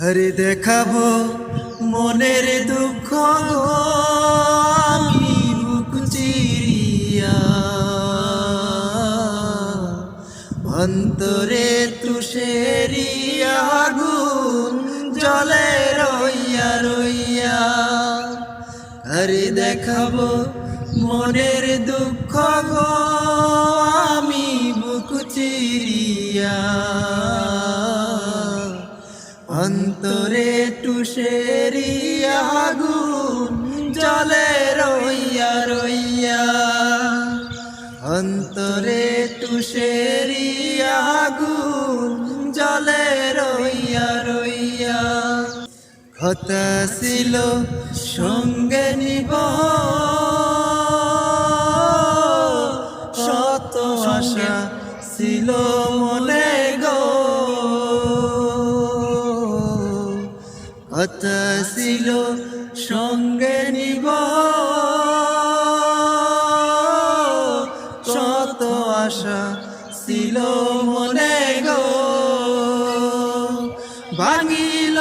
আরে দেখাবো মনের দুঃখ গো আমি বুক চিরিয়া, অন্তরে তুষেরি আগুন জ্বলে রইয়া রইয়া। আরে দেখাবো মনের দুঃখ গো আমি বুক চিরিয়া, অন্তরে তুষেরি আগুন জ্বলে রইয়া রইয়া, অন্তরে তুষেরি আগুন জ্বলে রইয়া রইয়া। কথা ছিল সঙ্গে নিব শত আশা ছিল মনে গো, কথা ছিল সঙ্গে নিব শত আশা ছিল মনে গো, ভাঙিল